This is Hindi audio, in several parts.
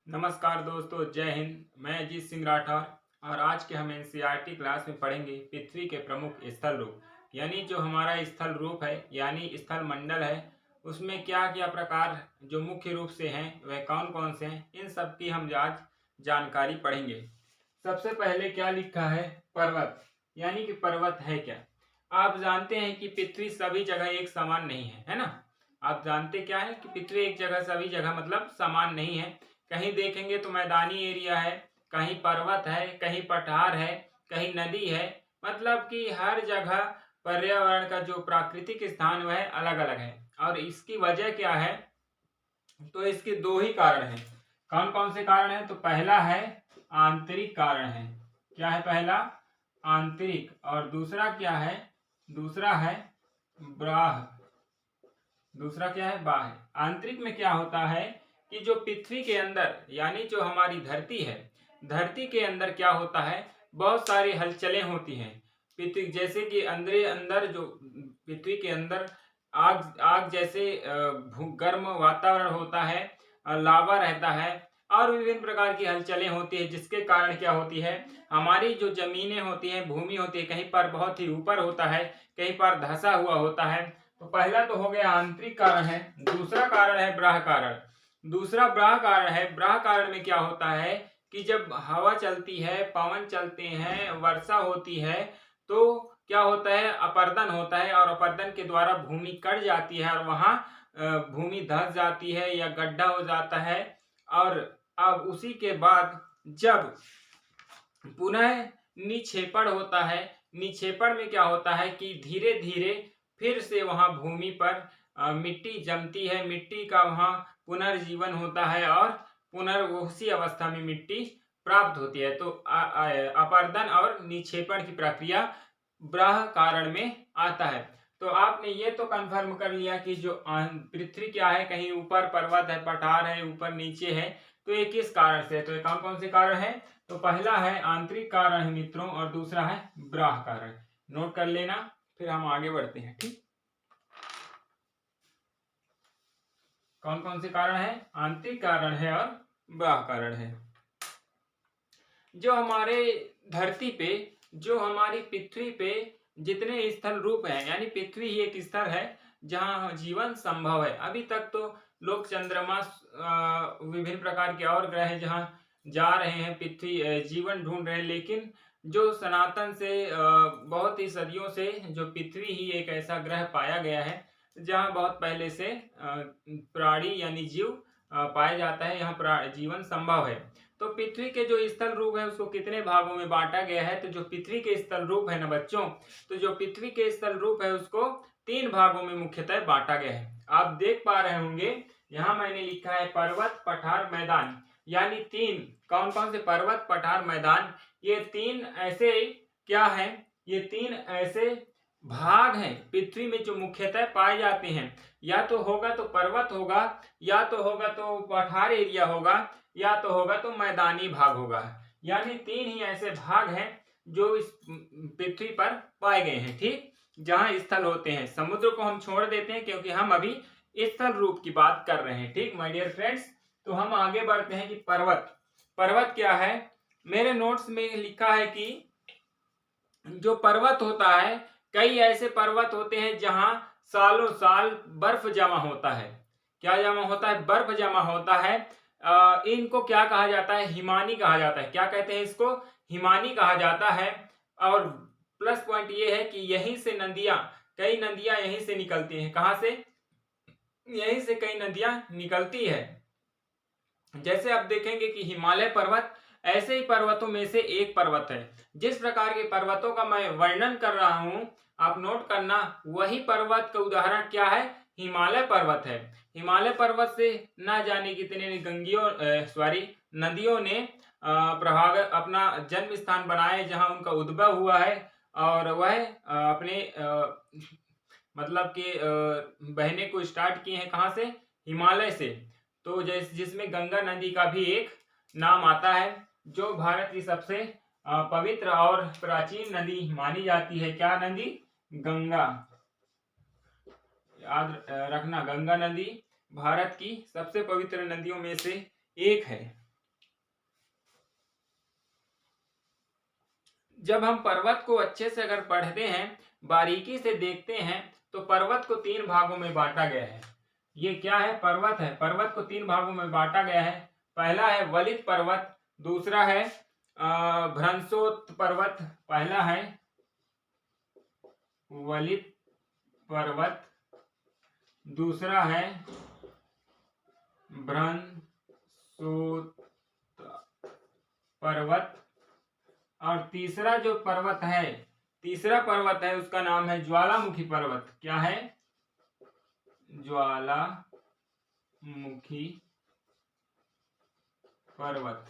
नमस्कार दोस्तों, जय हिंद। मैं अजीत सिंह राठौर और आज के हम एनसीईआरटी क्लास में पढ़ेंगे पृथ्वी के प्रमुख स्थल रूप, यानी जो हमारा स्थल रूप है यानी स्थल मंडल है, उसमें क्या क्या प्रकार जो मुख्य रूप से हैं वह कौन कौन से हैं, इन सब की हम आज जानकारी पढ़ेंगे। सबसे पहले क्या लिखा है? पर्वत। यानी कि पर्वत है क्या? आप जानते हैं कि पृथ्वी सभी जगह एक समान नहीं है ना। आप जानते क्या है कि पृथ्वी एक जगह सभी जगह मतलब समान नहीं है। कहीं देखेंगे तो मैदानी एरिया है, कहीं पर्वत है, कहीं पठार है, कहीं नदी है। मतलब कि हर जगह पर्यावरण का जो प्राकृतिक स्थान वह अलग अलग है। और इसकी वजह क्या है? तो इसके दो ही कारण हैं। कौन कौन से कारण हैं? तो पहला है आंतरिक कारण है। क्या है पहला? आंतरिक। और दूसरा क्या है? दूसरा है बाह्य। दूसरा क्या है? बाह्य। आंतरिक में क्या होता है कि जो पृथ्वी के अंदर यानी जो हमारी धरती है, धरती के अंदर क्या होता है, बहुत सारी हलचलें होती हैं। पृथ्वी जैसे कि अंदर जो पृथ्वी के अंदर आग आग जैसे गर्म वातावरण होता है, लावा रहता है और विभिन्न प्रकार की हलचलें होती है, जिसके कारण क्या होती है, हमारी जो जमीनें होती हैं, भूमि होती है, कहीं पर बहुत ही ऊपर होता है, कहीं पर धंसा हुआ होता है। तो पहला तो हो गया आंतरिक कारण है। दूसरा कारण है बाह्य कारण। दूसरा बाह्य कारण है। बाह्य कारण में क्या होता है कि जब हवा चलती है, पवन चलते हैं, वर्षा होती है, तो क्या होता है, अपर्दन होता है और अपर्दन के द्वारा भूमि कट जाती है और वहां भूमि धंस जाती है या गड्ढा हो जाता है। और अब उसी के बाद जब पुनः निक्षेपण होता है, निक्षेपण में क्या होता है कि धीरे धीरे फिर से वहां भूमि पर मिट्टी जमती है, मिट्टी का वहां पुनर्जीवन होता है और उसी अवस्था में मिट्टी प्राप्त होती है। तो अपर्दन और निक्षेपण की प्रक्रिया बाह्य कारण में आता है। तो आपने ये तो कंफर्म कर लिया कि जो पृथ्वी क्या है, कहीं ऊपर पर्वत है, पठार है, ऊपर नीचे है। तो ये किस कारण से है? तो ये कौन कौन से कारण है? तो पहला है आंतरिक कारण है मित्रों, और दूसरा है बाह्य कारण। नोट कर लेना, फिर हम आगे बढ़ते हैं। ठीक, कौन कौन से कारण है? आंतरिक कारण है और बाह्य कारण है। जो हमारे धरती पे, जो हमारी पृथ्वी पे जितने स्थल रूप हैं, यानी पृथ्वी ही एक स्थल है जहां जीवन संभव है। अभी तक तो लोग चंद्रमा, विभिन्न प्रकार के और ग्रह हैं जहां जा रहे हैं, पृथ्वी जीवन ढूंढ रहे हैं, लेकिन जो सनातन से बहुत ही सदियों से जो पृथ्वी ही एक ऐसा ग्रह पाया गया है जहां बहुत पहले से प्राणी यानी जीव पाया जाता है, यहाँ जीवन संभव है। तो पृथ्वी के जो स्थल रूप है उसको कितने भागों में बांटा गया है? तो जो पृथ्वी के स्थल रूप है ना बच्चों, तो जो पृथ्वी के स्थल रूप है उसको 3 भागों में मुख्यतः बांटा गया है। आप देख पा रहे होंगे, यहाँ मैंने लिखा है पर्वत, पठार, मैदान। यानी 3 कौन कौन से? पर्वत, पठार, मैदान। ये 3 ऐसे क्या है? ये 3 ऐसे भाग हैं पृथ्वी में जो मुख्यतः पाए जाते हैं। या तो होगा तो पर्वत होगा, या तो होगा तो पठार एरिया होगा, या तो होगा तो मैदानी भाग होगा। यानी 3 ही ऐसे भाग हैं जो इस पृथ्वी पर पाए गए हैं। ठीक, जहां स्थल होते हैं। समुद्र को हम छोड़ देते हैं क्योंकि हम अभी स्थल रूप की बात कर रहे हैं। ठीक माय डियर फ्रेंड्स, तो हम आगे बढ़ते हैं कि पर्वत। पर्वत क्या है? मेरे नोट्स में लिखा है कि जो पर्वत होता है, कई ऐसे पर्वत होते हैं जहां सालों साल बर्फ जमा होता है। क्या जमा होता है? बर्फ जमा होता है। इनको क्या कहा जाता है? हिमानी कहा जाता है। क्या कहते हैं इसको? हिमानी कहा जाता है। और प्लस पॉइंट ये है कि यहीं से नदियां, कई नदियां यहीं से निकलती हैं। कहां से? यहीं से कई नदियां निकलती है। जैसे आप देखेंगे कि हिमालय पर्वत ऐसे ही पर्वतों में से एक पर्वत है। जिस प्रकार के पर्वतों का मैं वर्णन कर रहा हूं, आप नोट करना, वही पर्वत का उदाहरण क्या है? हिमालय पर्वत है। हिमालय पर्वत से ना जाने कितने नदियों ने प्रभाव अपना जन्म स्थान बनाए, जहां उनका उद्भव हुआ है। और वह अपने मतलब कि बहने को स्टार्ट किए हैं। कहां से? हिमालय से। तो जिसमें गंगा नदी का भी एक नाम आता है, जो भारत की सबसे पवित्र और प्राचीन नदी मानी जाती है। क्या नदी? गंगा। याद रखना, गंगा नदी भारत की सबसे पवित्र नदियों में से एक है। जब हम पर्वत को अच्छे से अगर पढ़ते हैं, बारीकी से देखते हैं, तो पर्वत को 3 भागों में बांटा गया है। ये क्या है? पर्वत है। पर्वत को 3 भागों में बांटा गया है। पहला है वलित पर्वत, दूसरा है भ्रंशोत पर्वत। पहला है वलित पर्वत, दूसरा है भ्रंशोत पर्वत, और तीसरा जो पर्वत है, तीसरा पर्वत है, उसका नाम है ज्वालामुखी पर्वत। क्या है? ज्वालामुखी पर्वत।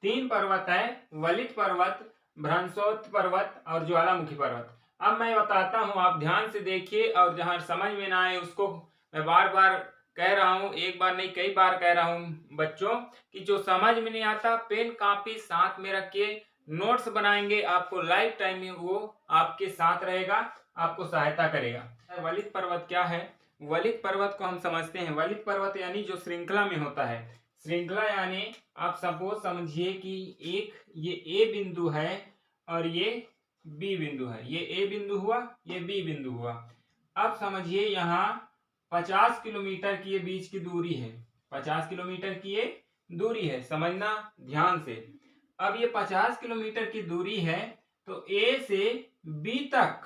3 पर्वत है, वलित पर्वत, भ्रंशोत पर्वत और ज्वालामुखी पर्वत। अब मैं बताता हूं, आप ध्यान से देखिए, और जहां समझ में ना आए उसको मैं बार बार कह रहा हूं, एक बार नहीं कई बार कह रहा हूं बच्चों, कि जो समझ में नहीं आता पेन कापी साथ में रख के नोट्स बनाएंगे, आपको लाइफ टाइम में वो आपके साथ रहेगा, आपको सहायता करेगा। वलित पर्वत क्या है? वलित पर्वत को हम समझते हैं, वलित पर्वत यानी जो श्रृंखला में होता है। श्रृंखला यानी आप सपोज समझिए कि एक ये ए बिंदु है और ये बी बिंदु है। ये ए बिंदु हुआ, ये बी बिंदु हुआ। अब समझिए यहाँ 50 किलोमीटर की ये बीच की दूरी है। 50 किलोमीटर की ये दूरी है, समझना ध्यान से। अब ये 50 किलोमीटर की दूरी है, तो ए से बी तक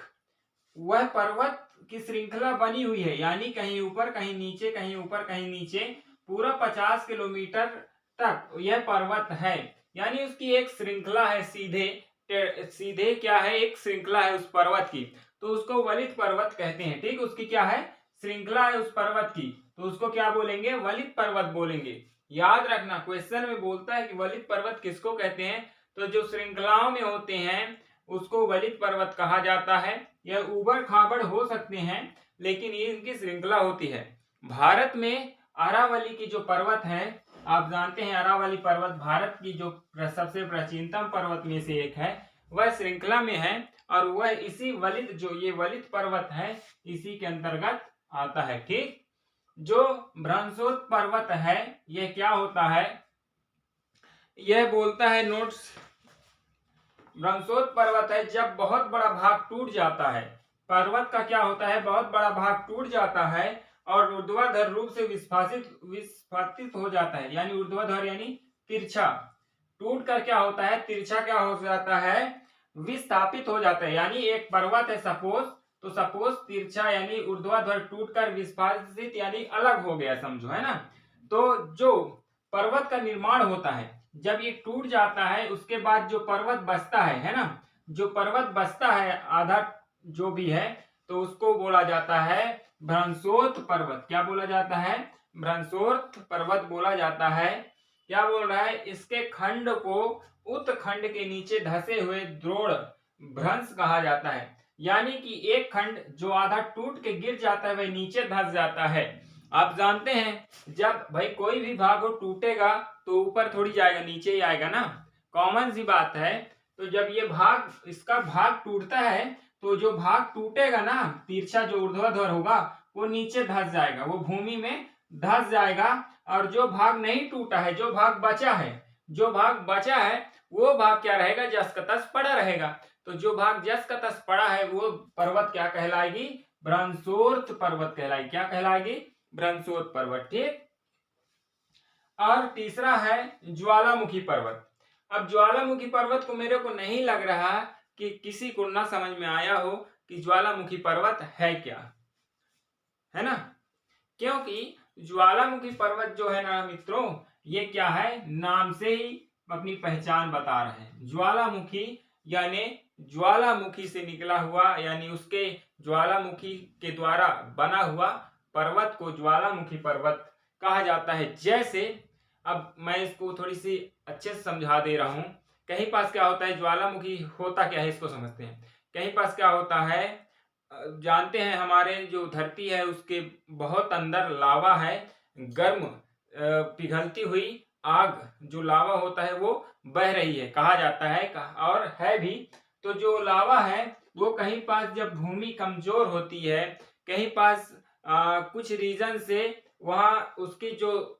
वह पर्वत की श्रृंखला बनी हुई है, यानी कहीं ऊपर कहीं नीचे, कहीं ऊपर कहीं नीचे, पूरा 50 किलोमीटर तक यह पर्वत है। यानी उसकी एक श्रृंखला है, सीधे क्या है? एक श्रृंखला है उस पर्वत की, तो उसको वलित पर्वत कहते हैं। ठीक, उसकी क्या है? श्रृंखला है उस पर्वत की, तो उसको क्या बोलेंगे? वलित पर्वत बोलेंगे। याद रखना, क्वेश्चन में बोलता है कि वलित पर्वत किसको कहते हैं, तो जो श्रृंखलाओं में होते हैं उसको वलित पर्वत कहा जाता है। यह उबड़ खाबड़ हो सकते हैं, लेकिन ये इनकी श्रृंखला होती है। भारत में अरावली की जो पर्वत है, आप जानते हैं अरावली पर्वत भारत की जो सबसे प्राचीनतम पर्वत में से एक है, वह श्रृंखला में है, और वह इसी वलित, जो ये वलित पर्वत है, इसी के अंतर्गत आता है। ठीक, जो भ्रंशोत पर्वत है, यह क्या होता है? यह बोलता है नोट्स, भ्रंशोत पर्वत है जब बहुत बड़ा भाग टूट जाता है। पर्वत का क्या होता है? बहुत बड़ा भाग टूट जाता है और ऊर्ध्वाधर रूप से विस्फाटित हो जाता है। यानी ऊर्ध्वाधर यानी तिरछा, टूट कर क्या होता है? तिरछा क्या हो जाता है? विस्थापित हो जाता है। यानी एक पर्वत है सपोज, तो सपोज तिरछा यानी ऊर्ध्वाधर टूट कर विस्फाटित यानी अलग हो गया, समझो, है ना। तो जो पर्वत का निर्माण होता है, जब ये टूट जाता है, उसके बाद जो पर्वत बचता है ना, जो पर्वत बचता है आधा जो भी है, तो उसको बोला जाता है भ्रंशोत पर्वत। क्या बोला जाता है? भ्रंशोत पर्वत बोला जाता है। क्या बोल रहा है? इसके खंड को उत्खंड के नीचे धसे हुए द्रोण भ्रंश कहा जाता है। यानी कि एक खंड जो आधा टूट के गिर जाता है, वह नीचे धस जाता है। आप जानते हैं जब भाई कोई भी भाग टूटेगा तो ऊपर थोड़ी जाएगा, नीचे ही आएगा ना, कॉमन सी बात है। तो जब ये भाग, इसका भाग टूटता है, तो जो भाग टूटेगा ना, तिरछा जो ऊर्ध्वाधर होगा, वो नीचे धस जाएगा, वो भूमि में धस जाएगा। और जो भाग नहीं टूटा है, जो भाग बचा है, जो भाग बचा है, वो भाग क्या रहेगा? जस का तस पड़ा रहेगा। तो जो भाग जस का तस पड़ा है, वो पर्वत क्या कहलाएगी? भ्रंशोत पर्वत कहलाएगी। क्या कहलाएगी? भ्रंशोत पर्वत। ठीक, और तीसरा है ज्वालामुखी पर्वत। अब ज्वालामुखी पर्वत को मेरे को नहीं लग रहा कि किसी को ना समझ में आया हो कि ज्वालामुखी पर्वत है क्या, है ना। क्योंकि ज्वालामुखी पर्वत जो है ना मित्रों, ये क्या है? नाम से ही अपनी पहचान बता रहे हैं। ज्वालामुखी यानी ज्वालामुखी से निकला हुआ, यानी उसके ज्वालामुखी के द्वारा बना हुआ पर्वत को ज्वालामुखी पर्वत कहा जाता है। जैसे अब मैं इसको थोड़ी सी अच्छे से समझा दे रहा हूं। कहीं पास क्या होता है? ज्वालामुखी होता क्या है, इसको समझते हैं। कहीं पास क्या होता है? जानते हैं हमारे जो धरती है उसके बहुत अंदर लावा है, गर्म पिघलती हुई आग जो लावा होता है वो बह रही है, कहा जाता है, और है भी। तो जो लावा है वो कहीं पास जब भूमि कमजोर होती है, कहीं पास कुछ रीजन से वहां उसकी जो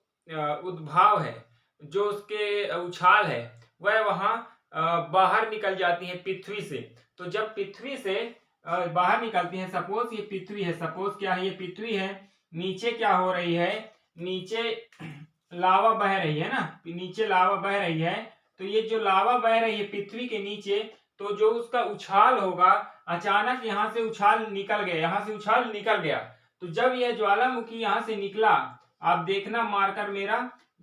उद्भाव है, जो उसके उछाल है, वह वहां बाहर निकल जाती हैं पृथ्वी से। तो जब पृथ्वी से बाहर निकलती हैं, सपोज ये पृथ्वी है, सपोज क्या है, ये पृथ्वी है, नीचे क्या हो रही है, नीचे लावा बह रही है ना, नीचे लावा बह रही है। तो ये जो लावा बह रही है पृथ्वी के नीचे, तो जो उसका उछाल होगा, अचानक यहाँ से उछाल निकल गया, यहाँ से उछाल निकल गया। तो जब यह ज्वालामुखी यहाँ से निकला, आप देखना मार्कर मेरा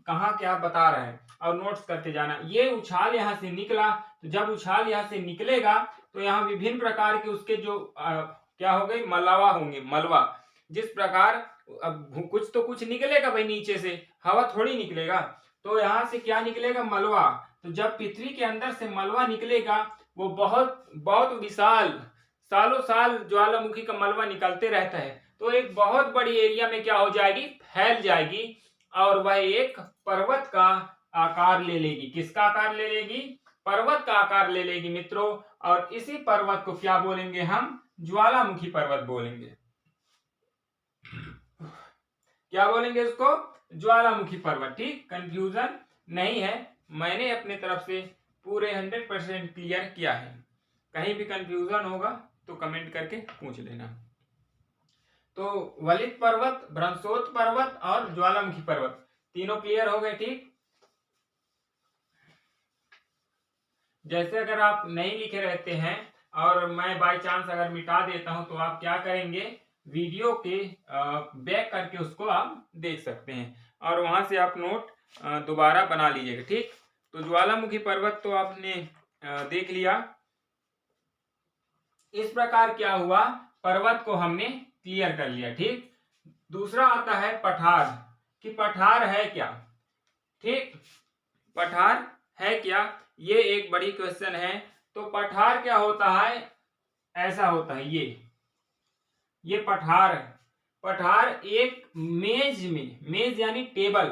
कहाँ क्या बता रहा है और नोट्स करते जाना। ये उछाल यहाँ से निकला, तो जब उछाल यहाँ से निकलेगा तो यहाँ विभिन्न प्रकार के उसके जो क्या हो गए, मलवा होंगे, मलवा। जिस प्रकार अब कुछ तो कुछ निकलेगा भाई नीचे से, हवा थोड़ी निकलेगा, तो यहाँ से क्या निकलेगा, मलवा। तो जब पृथ्वी के अंदर से मलवा निकलेगा, वो बहुत बहुत विशाल, सालों साल ज्वालामुखी का मलबा निकलते रहता है, तो एक बहुत बड़ी एरिया में क्या हो जाएगी, फैल जाएगी और वह एक पर्वत का आकार ले लेगी। किसका आकार ले लेगी, पर्वत का आकार ले लेगी मित्रों। और इसी पर्वत को क्या बोलेंगे हम, ज्वालामुखी पर्वत बोलेंगे। क्या बोलेंगे उसको, ज्वालामुखी पर्वत। ठीक, कंफ्यूजन नहीं है, मैंने अपने तरफ से पूरे 100% क्लियर किया है। कहीं भी कंफ्यूजन होगा तो कमेंट करके पूछ लेना। तो वलित पर्वत, भ्रंशोत पर्वत और ज्वालामुखी पर्वत तीनों क्लियर हो गए। ठीक, जैसे अगर आप नहीं लिखे रहते हैं और मैं बाय चांस अगर मिटा देता हूं, तो आप क्या करेंगे, वीडियो के बैक करके उसको आप देख सकते हैं और वहां से आप नोट दोबारा बना लीजिएगा। ठीक, तो ज्वालामुखी पर्वत तो आपने देख लिया। इस प्रकार क्या हुआ, पर्वत को हमने क्लियर कर लिया। ठीक, दूसरा आता है पठार, कि पठार है क्या। ठीक, पठार है क्या, ये एक बड़ी क्वेश्चन है। तो पठार क्या होता है, ऐसा होता है, ये पठार है। पठार एक मेज में, मेज यानी टेबल,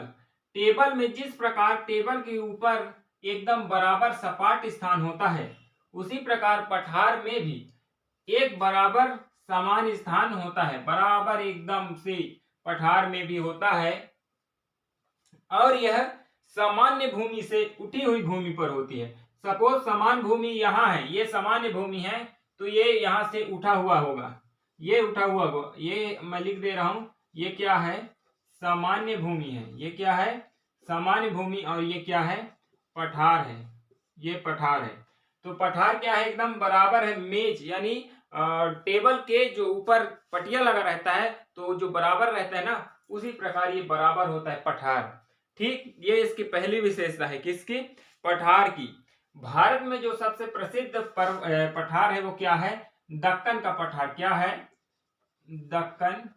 टेबल में जिस प्रकार टेबल के ऊपर एकदम बराबर सपाट स्थान होता है, उसी प्रकार पठार में भी एक बराबर समान स्थान होता है, बराबर एकदम से पठार में भी होता है। और यह सामान्य भूमि से उठी हुई भूमि पर होती है। सपोज समान भूमि यहाँ है, ये सामान्य भूमि है, तो ये यहाँ से उठा हुआ होगा, ये उठा हुआ होगा, ये मैं लिख दे रहा हूं, ये क्या है, सामान्य भूमि है, ये क्या है, सामान्य भूमि, और ये क्या है, पठार है, ये पठार है। तो पठार क्या है, एकदम बराबर है, मेज यानी टेबल के जो ऊपर पटिया लगा रहता है, तो जो बराबर रहता है ना, उसी प्रकार ये बराबर होता है पठार। ठीक, ये इसकी पहली विशेषता है, किसकी, पठार की। भारत में जो सबसे प्रसिद्ध पठार है वो क्या है, दक्कन का पठार। क्या है, दक्कन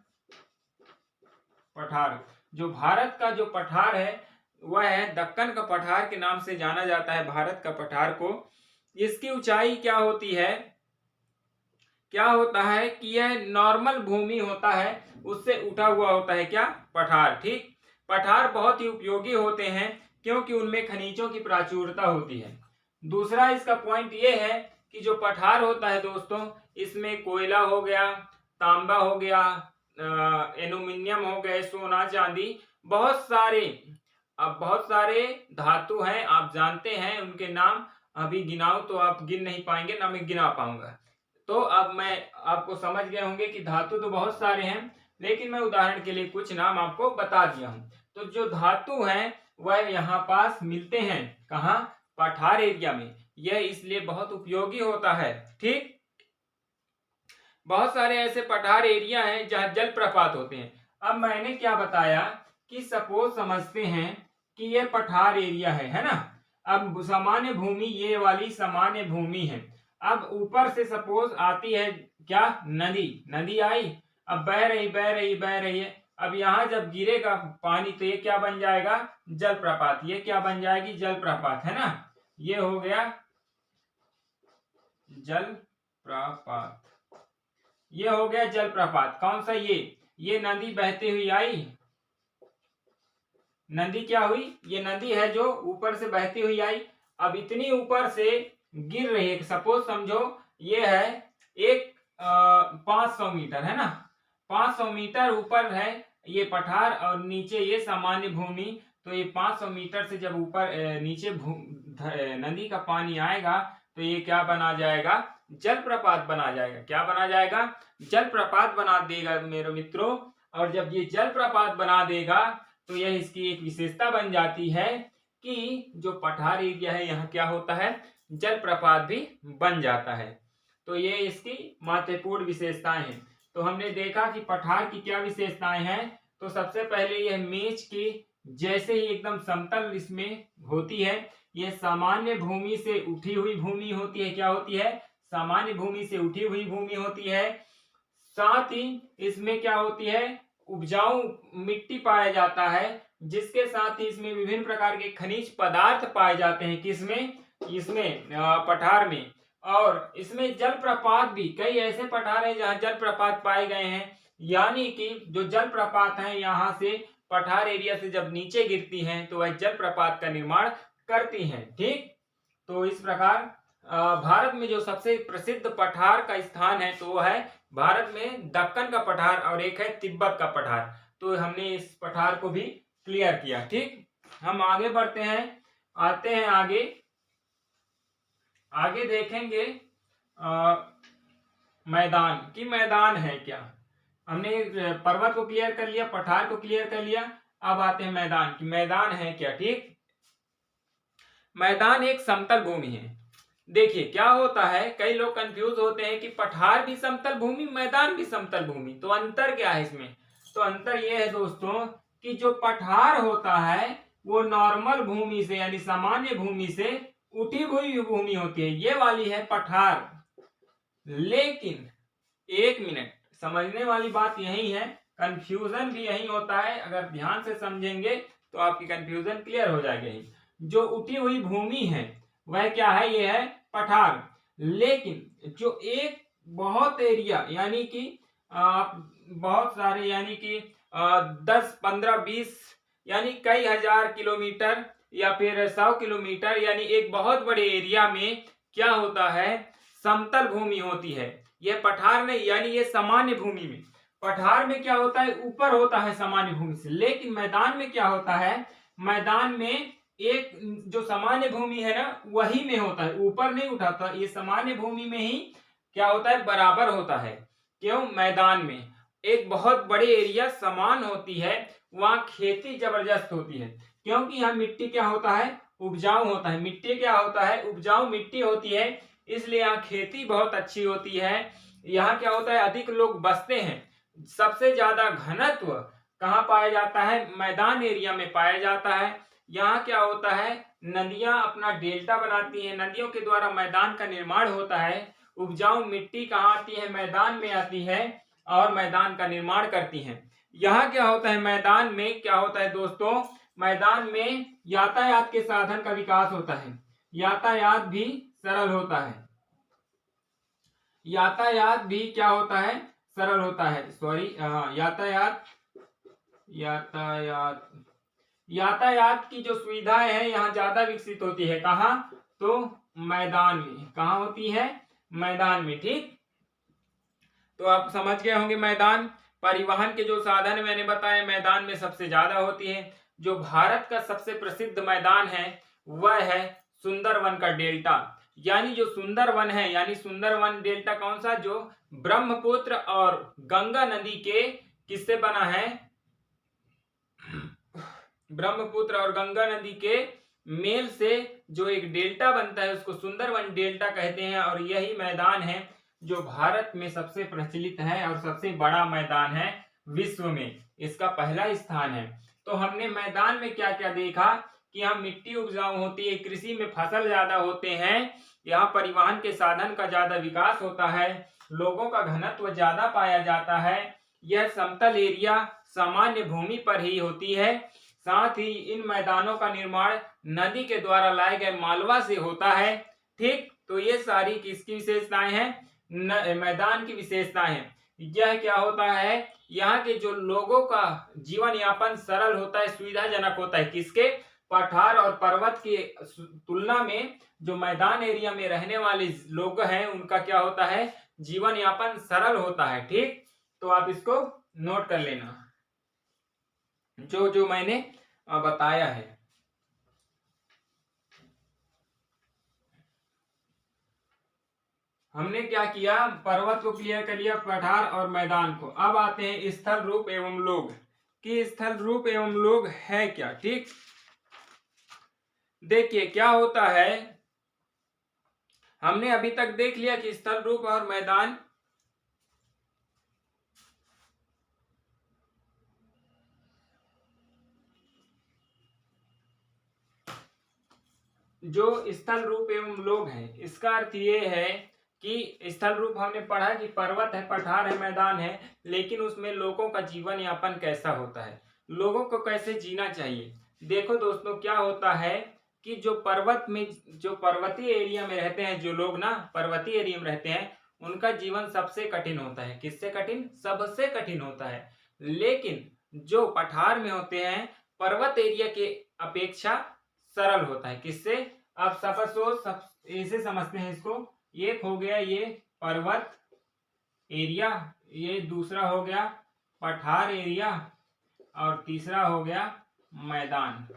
पठार। जो भारत का जो पठार है वह है दक्कन का पठार के नाम से जाना जाता है भारत का पठार को। इसकी ऊंचाई क्या होती है, क्या होता है कि यह नॉर्मल भूमि होता है, उससे उठा हुआ होता है क्या, पठार। ठीक, पठार बहुत ही उपयोगी होते हैं क्योंकि उनमें खनिजों की प्राचुर्यता होती है। दूसरा इसका पॉइंट ये है कि जो पठार होता है दोस्तों, इसमें कोयला हो गया, तांबा हो गया, एल्यूमिनियम हो गए, सोना चांदी, बहुत सारे धातु हैं, आप जानते हैं उनके नाम, अभी गिनाओ तो आप गिन नहीं पाएंगे, ना मैं गिना पाऊंगा। तो अब मैं आपको समझ गए होंगे कि धातु तो बहुत सारे हैं, लेकिन मैं उदाहरण के लिए कुछ नाम आपको बता दिया हूं। तो जो धातु हैं वह यहाँ पास मिलते हैं, कहाँ, पठार एरिया में। यह इसलिए बहुत उपयोगी होता है। ठीक, बहुत सारे ऐसे पठार एरिया हैं जहाँ जलप्रपात होते हैं। अब मैंने क्या बताया कि सपोज समझते हैं कि यह पठार एरिया है ना। अब सामान्य भूमि, ये वाली सामान्य भूमि है। अब ऊपर से सपोज आती है क्या, नदी, नदी आई, अब बह रही है। अब यहाँ जब गिरेगा पानी तो ये क्या बन जाएगा, जलप्रपात। ये क्या बन जाएगी, जलप्रपात, है ना। ये हो गया जलप्रपात, ये हो गया जलप्रपात। कौन सा, ये नदी बहती हुई आई, नदी क्या हुई, ये नदी है जो ऊपर से बहती हुई आई। अब इतनी ऊपर से गिर रही है, सपोज समझो ये है एक 500 मीटर, है ना, 500 मीटर ऊपर है ये पठार और नीचे ये सामान्य भूमि। तो ये 500 मीटर से जब ऊपर नीचे नदी का पानी आएगा तो ये क्या बना जाएगा, जलप्रपात बना जाएगा। क्या बना जाएगा, जलप्रपात बना देगा मेरे मित्रों। और जब ये जलप्रपात बना देगा तो यह इसकी एक विशेषता बन जाती है कि जो पठार एरिया है यहाँ क्या होता है, जलप्रपात भी बन जाता है। तो ये इसकी महत्वपूर्ण विशेषताएं हैं। तो हमने देखा कि पठार की क्या विशेषताएं हैं। तो सबसे पहले यह मेज की जैसे ही एकदम समतल इसमें होती है। यह सामान्य भूमि से उठी हुई भूमि होती है। क्या होती है, सामान्य भूमि से उठी हुई भूमि होती है। साथ ही इसमें क्या होती है, उपजाऊ मिट्टी पाया जाता है, जिसके साथ ही इसमें विभिन्न प्रकार के खनिज पदार्थ पाए जाते हैं। किसमें, इसमें पठार में। और इसमें जलप्रपात भी, कई ऐसे पठार हैं जहां जलप्रपात पाए गए हैं, यानी कि जो जलप्रपात हैं यहाँ से पठार एरिया से जब नीचे गिरती हैं तो वह जलप्रपात का निर्माण करती हैं। ठीक, तो इस प्रकार भारत में जो सबसे प्रसिद्ध पठार का स्थान है तो वो है भारत में दक्कन का पठार और एक है तिब्बत का पठार। तो हमने इस पठार को भी क्लियर किया। ठीक, हम आगे बढ़ते हैं, आते हैं आगे देखेंगे मैदान की, मैदान है क्या। हमने पर्वत को क्लियर कर लिया, पठार को क्लियर कर लिया, अब आते हैं मैदान की, मैदान है क्या। ठीक, मैदान एक समतल भूमि है। देखिए क्या होता है, कई लोग कंफ्यूज होते हैं कि पठार भी समतल भूमि, मैदान भी समतल भूमि, तो अंतर क्या है इसमें। तो अंतर यह है दोस्तों कि जो पठार होता है वो नॉर्मल भूमि से यानी सामान्य भूमि से उठी हुई भूमि होती है, ये वाली है पठार। लेकिन एक मिनट, समझने वाली बात यही है, कंफ्यूजन भी यही होता है। अगर ध्यान से समझेंगे तो आपकी कंफ्यूजन क्लियर हो जाएगी। जो उठी हुई भूमि है वह क्या है, ये है पठार। लेकिन जो एक बहुत एरिया यानी कि बहुत सारे यानी कि 10, 15, 20 यानी कई हजार किलोमीटर या फिर 100 किलोमीटर यानी एक बहुत बड़े एरिया में क्या होता है, समतल भूमि होती है। यह पठार नहीं, यानी ये सामान्य भूमि में। पठार में क्या होता है, ऊपर होता है सामान्य भूमि से। लेकिन मैदान में क्या होता है, मैदान में एक जो सामान्य भूमि है ना वही में होता है, ऊपर नहीं उठाता, ये सामान्य भूमि में ही क्या होता है, बराबर होता है। क्यों, मैदान में एक बहुत बड़े एरिया समान होती है, वहां खेती जबरदस्त होती है, क्योंकि यहाँ मिट्टी क्या होता है, उपजाऊ होता है। मिट्टी क्या होता है, उपजाऊ मिट्टी होती है, इसलिए यहाँ खेती बहुत अच्छी होती है। यहाँ क्या होता है, अधिक लोग बसते हैं। सबसे ज्यादा घनत्व कहाँ पाया जाता है, मैदान एरिया में पाया जाता है। यहाँ क्या होता है, नदियां अपना डेल्टा बनाती हैं, नदियों के द्वारा मैदान का निर्माण होता है। उपजाऊ मिट्टी कहाँ आती है, मैदान में आती है और मैदान का निर्माण करती हैं। यहाँ क्या होता है, मैदान में क्या होता है दोस्तों, मैदान में यातायात के साधन का विकास होता है, यातायात भी सरल होता है, यातायात भी क्या होता है, सरल होता है। सॉरी, यातायात की जो सुविधाएं हैं यहाँ ज्यादा विकसित होती है। कहाँ, तो मैदान में। कहाँ होती है, मैदान में। ठीक, तो आप समझ गए होंगे मैदान। परिवहन के जो साधन मैंने बताए मैदान में सबसे ज्यादा होती है। जो भारत का सबसे प्रसिद्ध मैदान है वह है सुंदरवन का डेल्टा। यानी जो सुंदरवन है, यानी सुंदरवन डेल्टा कौन सा, जो ब्रह्मपुत्र और गंगा नदी के किससे बना है, ब्रह्मपुत्र और गंगा नदी के मेल से जो एक डेल्टा बनता है उसको सुंदरवन डेल्टा कहते हैं। और यही मैदान है जो भारत में सबसे प्रचलित है और सबसे बड़ा मैदान है विश्व में, इसका पहला स्थान है। तो हमने मैदान में क्या क्या देखा कि यहाँ मिट्टी उपजाऊ होती है, कृषि में फसल ज्यादा होते हैं, यहाँ परिवहन के साधन का ज्यादा विकास होता है, लोगों का घनत्व ज्यादा पाया जाता है, यह समतल एरिया सामान्य भूमि पर ही होती है। साथ ही इन मैदानों का निर्माण नदी के द्वारा लाए गए मालवा से होता है। ठीक, तो ये सारी किसकी विशेषताएं हैं, मैदान की विशेषताएं हैं। यह क्या होता है, यहाँ के जो लोगों का जीवन यापन सरल होता है, सुविधाजनक होता है। किसके, पठार और पर्वत की तुलना में जो मैदान एरिया में रहने वाले लोग हैं उनका क्या होता है, जीवन यापन सरल होता है। ठीक, तो आप इसको नोट कर लेना। जो जो मैंने बताया है। हमने क्या किया, पर्वत को क्लियर कर लिया, पठार और मैदान को। अब आते हैं स्थल रूप एवं लोग कि स्थल रूप एवं लोग है क्या। ठीक, देखिए क्या होता है, हमने अभी तक देख लिया कि स्थल रूप और मैदान जो स्थल रूप एवं लोग हैं, इसका अर्थ ये है कि स्थल रूप हमने पढ़ा कि पर्वत है, पठार है, मैदान है, लेकिन उसमें लोगों का जीवन यापन कैसा होता है, लोगों को कैसे जीना चाहिए। देखो दोस्तों, क्या होता है कि जो पर्वत में, जो पर्वतीय एरिया में रहते हैं जो लोग ना, पर्वतीय एरिया में रहते हैं, उनका जीवन सबसे कठिन होता है। किससे कठिन? सबसे कठिन होता है। लेकिन जो पठार में होते हैं, पर्वत एरिया के अपेक्षा सरल होता है। किससे? अब सपोज ऐसे समझते हैं इसको, एक हो गया ये पर्वत एरिया, ये दूसरा हो गया पठार एरिया, और तीसरा हो गया मैदान।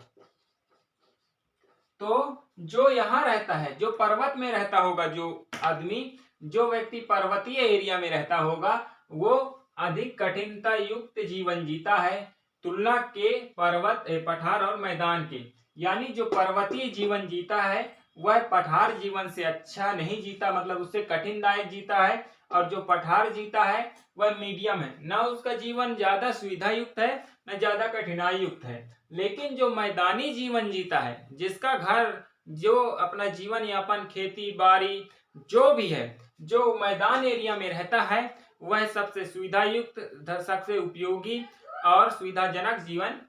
तो जो यहां रहता है, जो पर्वत में रहता होगा, जो आदमी, जो व्यक्ति पर्वतीय एरिया में रहता होगा, वो अधिक कठिनता युक्त जीवन जीता है तुलना के पर्वत, पठार और मैदान के। यानी जो पर्वतीय जीवन जीता है वह पठार जीवन से अच्छा नहीं जीता, मतलब उससे कठिनदायक जीता है। और जो पठार जीता है वह मीडियम है, ना उसका जीवन ज्यादा सुविधा युक्त है, न ज्यादा कठिनाई युक्त है। लेकिन जो मैदानी जीवन जीता है, जिसका घर, जो अपना जीवन यापन खेती बाड़ी जो भी है, जो मैदान एरिया में रहता है, वह सबसे सुविधा युक्त, सबसे उपयोगी और सुविधाजनक जीवन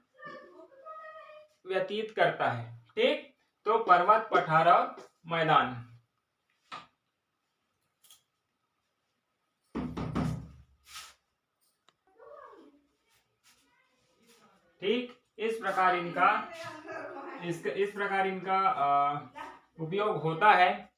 व्यतीत करता है। ठीक, तो पर्वत, पठार और मैदान। ठीक, इस प्रकार इनका उपयोग होता है।